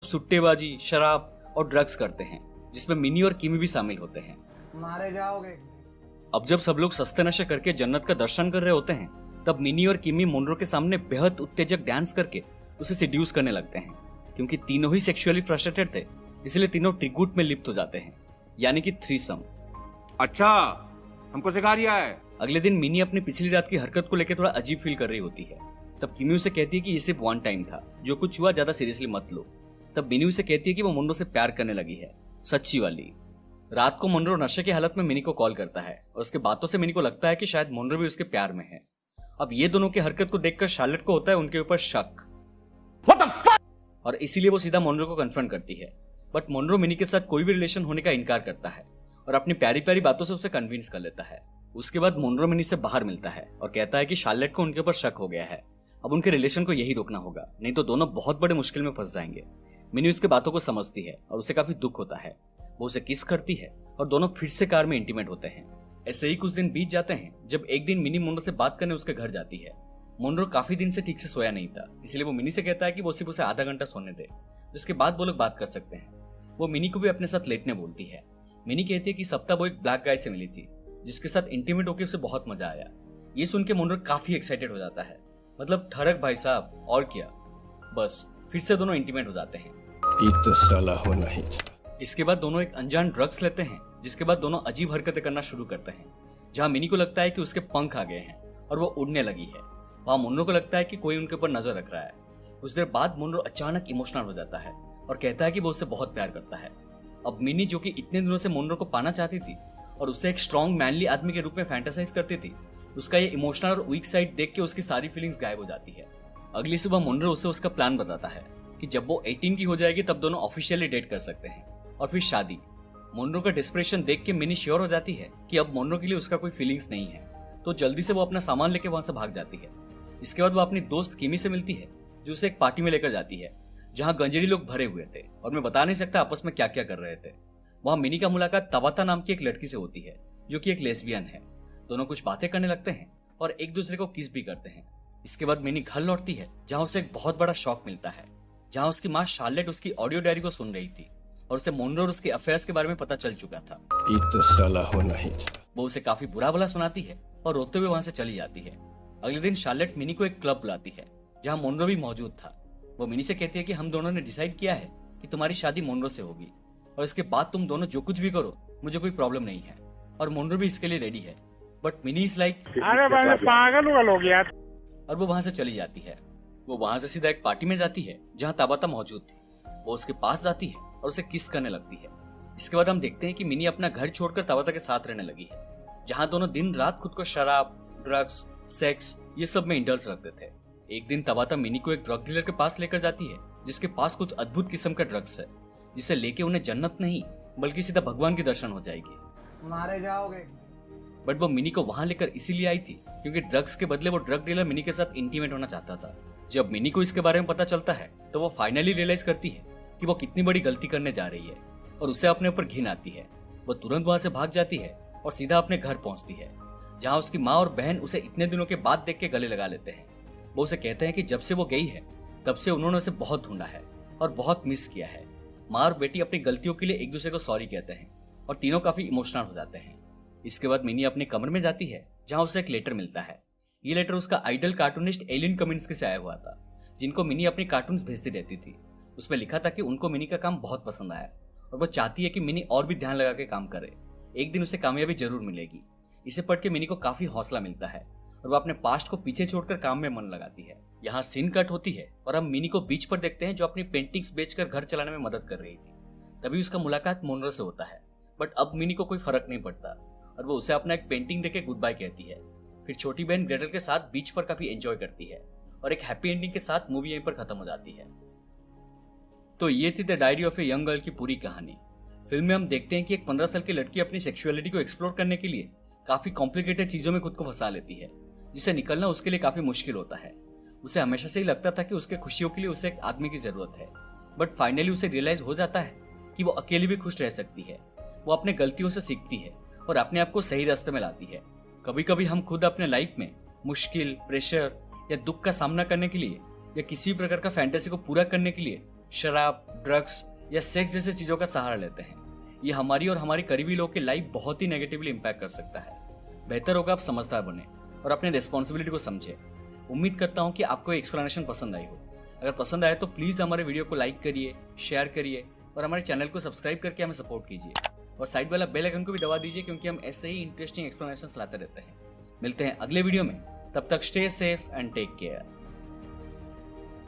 सुट्टेबाजी, शराब और ड्रग्स करते हैं, जिसमें मिनी और किमी भी शामिल होते हैं। मारे जाओगे। अब जब सब लोग सस्ते नशे करके जन्नत का दर्शन कर रहे होते हैं, तब मिनी और किमी मोनरो के सामने बेहद उत्तेजक डांस करके उसे सिड्यूस करने लगते हैं। क्योंकि तीनों ही सेक्सुअली फ्रस्ट्रेटेड थे, इसलिए तीनों ट्रिगुट में लिप्त हो जाते हैं, यानी कि थ्रीसम। अच्छा, हमको सिखा रिया है। अगले दिन मिनी अपनी पिछली रात की हरकत को लेकर थोड़ा अजीब फील कर रही होती है। तब किमी उसे कहती है कि ये सिर्फ वन टाइम था, जो कुछ हुआ ज्यादा सीरियसली मत लो। तब मिनी उसे कहती है कि वो मोनरो से प्यार करने लगी है, सच्ची वाली। रात को मोनरो नशे की हालत में मिनी को कॉल करता है और उसके बातों से मिनी को लगता है कि शायद मोनरो भी उसके प्यार में है। अब ये दोनों की हरकत को देखकर शार्लेट को होता है उनके ऊपर शक। What the fuck? और इसीलिए वो सीधा मोनरो को कन्फ्रंट करती है। बट मोनरो मिनी के साथ कोई भी रिलेशन होने का इनकार करता है और अपनी प्यारी प्यारी बातों से उसे कन्विंस कर लेता है। उसके बाद मोनरो मिनी से बाहर मिलता है और कहता है कि शार्लेट को उनके ऊपर शक हो गया है। अब उनके रिलेशन को यही रोकना होगा, नहीं तो दोनों बहुत बड़े मुश्किल में फंस जाएंगे। मिनी उसके बातों को समझती है और उसे काफी दुख होता है। वो उसे किस करती है और दोनों फिर से कार में इंटीमेट होते हैं। ऐसे ही कुछ दिन बीत जाते हैं जब एक दिन मिनी मोनरो से बात करने उसके घर जाती है। मोनरो काफी दिन से ठीक से सोया नहीं था, इसलिए वो मिनी से कहता है कि वो सिर्फ उसे आधा घंटा सोने दे, उसके बाद वो लोग बात कर सकते हैं। वो मिनी को भी अपने साथ लेटने बोलती है। मिनी कहती है कि सप्ताह वो एक ब्लैक गाय से मिली थी, जिसके साथ इंटीमेट होकर उसे बहुत मजा आया। ये सुन के मोनरो काफी एक्साइटेड हो जाता है। मतलब ठड़क भाई साहब, और क्या, बस फिर से दोनों इंटीमेट हो जाते हैं। ये तो साला होना ही था। इसके बाद दोनों एक अनजान ड्रग्स लेते हैं, जिसके बाद दोनों अजीब हरकतें करना शुरू करते हैं। जहां मिनी को लगता है कि उसके पंख आ गए हैं और वो उड़ने लगी है, वहां मोनरो को लगता है कि कोई उनके ऊपर नजर रख रहा है। कुछ देर बाद मोनरो अचानक इमोशनल हो जाता है और कहता है कि वो उससे बहुत प्यार करता है। अब मिनी, जो कि इतने दिनों से मोनरो को पाना चाहती थी और उससे एक स्ट्रॉन्ग मैनली आदमी के रूप में फैंटासाइज करती थी, उसका ये इमोशनल और वीक साइड देख के उसकी सारी फीलिंग्स गायब हो जाती है। अगली सुबह मोनरो उसे उसका प्लान बताता है कि जब वो 18 की हो जाएगी तब दोनों ऑफिशियली डेट कर सकते हैं और फिर शादी। मोनरो का डिस्प्रेशन देख के मिनी श्योर हो जाती है कि अब मोनरो के लिए उसका कोई फीलिंग्स नहीं है, तो जल्दी से वो अपना सामान लेके वहां से भाग जाती है। इसके बाद वो अपनी दोस्त किमी से मिलती है, जो उसे एक पार्टी में लेकर जाती है जहां गंजेड़ी लोग भरे हुए थे और मैं बता नहीं सकता आपस में क्या क्या कर रहे थे। वहां मिनी का मुलाकात तबाता नाम की एक लड़की से होती है, जो कि एक लेस्बियन है। दोनों कुछ बातें करने लगते हैं और एक दूसरे को किस भी करते हैं। इसके बाद मिनी घर लौटती है, जहां उसे एक बहुत बड़ा शॉक मिलता है, जहां उसकी माँ शार्लेट उसकी ऑडियो डायरी को सुन रही थी और उसे मोनरो और उसके अफेयर्स के बारे में पता चल चुका था। ये तो साला होना ही था। वो उसे काफी बुरा भला सुनाती है और रोते हुए वहां से चली जाती है। अगले दिन शार्लेट मिनी को एक क्लब बुलाती है, जहां मोनरो भी मौजूद था। वो मिनी से कहती है कि हम दोनों ने डिसाइड किया है कि तुम्हारी शादी मोनरो से होगी और इसके बाद तुम दोनों जो कुछ भी करो मुझे कोई प्रॉब्लम नहीं है, और मोनरो भी इसके लिए रेडी है। बट मिनी इज लाइक, अरे मैं पागल हो गया। और वो वहां से चली जाती है। वो वहां से सीधा एक पार्टी में जाती है जहां ताबाता मौजूद थी। वो उसके पास जाती है और उसे किस करने लगती है। इसके बाद हम देखते हैं कि मिनी अपना घर छोड़कर ताबाता के साथ रहने लगी है, जहां दोनों दिन रात खुद को शराब, ड्रग्स, सेक्स ये सब में इंडल्स रखते थे। एक दिन ताबाता मिनी को एक ड्रग डीलर के पास लेकर जाती है, जिसके पास कुछ अद्भुत किस्म का ड्रग्स है, जिसे लेके उन्हें जन्नत नहीं बल्कि सीधा भगवान के दर्शन हो जाएगी। मारे जाओगे। बट वो मिनी को वहां लेकर इसीलिए आई थी क्योंकि ड्रग्स के बदले वो ड्रग डीलर मिनी के साथ इंटीमेट होना चाहता था। जब मिनी को इसके बारे में पता चलता है तो वो फाइनली रियलाइज करती है कि वो कितनी बड़ी गलती करने जा रही है और उसे अपने ऊपर घिन आती है। वो तुरंत वहां से भाग जाती है और सीधा अपने घर पहुंचती है, जहां उसकी माँ और बहन उसे इतने दिनों के बाद देख के गले लगा लेते हैं। वो उसे कहते हैं कि जब से वो गई है तब से उन्होंने उसे बहुत ढूंढा है और बहुत मिस किया है। माँ और बेटी अपनी गलतियों के लिए एक दूसरे को सॉरी कहते हैं और तीनों काफी इमोशनल हो जाते हैं। इसके बाद मिनी अपने कमरे में जाती है, जहां उसे एक लेटर मिलता है। ये लेटर उसका आइडल कार्टूनिस्ट एलिन कमिंस्की से आया हुआ था, जिनको मिनी अपनी कार्टून्स भेजती रहती थी। उसमें लिखा था कि उनको मिनी का काम बहुत पसंद आया और वो चाहती है कि मिनी और भी ध्यान लगा के काम करे, एक दिन उसे कामयाबी जरूर मिलेगी। इसे पढ़ के मिनी को काफी हौसला मिलता है और वो अपने पास्ट को पीछे छोड़कर काम में मन लगाती है। यहाँ सीन कट होती है और हम मिनी को बीच पर देखते हैं, जो अपनी पेंटिंग्स बेचकर घर चलाने में मदद कर रही थी। तभी उसका मुलाकात मोनरो से होता है, बट अब मिनी को कोई फर्क नहीं पड़ता और वो उसे अपना एक पेंटिंग देके गुड बाय कहती है। फिर छोटी बहन ग्रेटल के साथ बीच पर काफी एंजॉय करती है और एक हैप्पी एंडिंग के साथ मूवी यहीं पर खत्म हो जाती है। तो ये थी the diary of a young girl की पूरी कहानी। फिल्म में हम देखते हैं कि एक 15 साल की लड़की अपनी सेक्सुअलिटी को एक्सप्लोर करने के लिए काफी कॉम्प्लिकेटेड चीजों में खुद को फंसा लेती है, जिसे निकलना उसके लिए काफी मुश्किल होता है। उसे हमेशा से ही लगता था कि उसके खुशियों के लिए उसे एक आदमी की जरूरत है, बट फाइनली उसे रियलाइज हो जाता है कि वो अकेली भी खुश रह सकती है। वो अपने गलतियों से सीखती है और अपने आप को सही रास्ते में लाती है। कभी कभी हम खुद अपने लाइफ में मुश्किल, प्रेशर या दुख का सामना करने के लिए या किसी प्रकार का फैंटेसी को पूरा करने के लिए शराब, ड्रग्स या सेक्स जैसे चीजों का सहारा लेते हैं। ये हमारी और हमारी करीबी लोगों की लाइफ बहुत ही नेगेटिवली इम्पैक्ट कर सकता है। बेहतर होगा आप समझदार बने और अपने रिस्पॉन्सिबिलिटी को समझे। उम्मीद करता हूँ कि आपको एक्सप्लेनेशन पसंद आई हो। अगर पसंद आए तो प्लीज़ हमारे वीडियो को लाइक करिए, शेयर करिए और हमारे चैनल को सब्सक्राइब करके हमें सपोर्ट कीजिए। और साइड वाला बेल आइकन को भी दबा दीजिए, क्योंकि हम ऐसे ही इंटरेस्टिंग एक्सप्लेनेशन लाते रहते हैं। मिलते हैं अगले वीडियो में, तब तक stay safe and take care.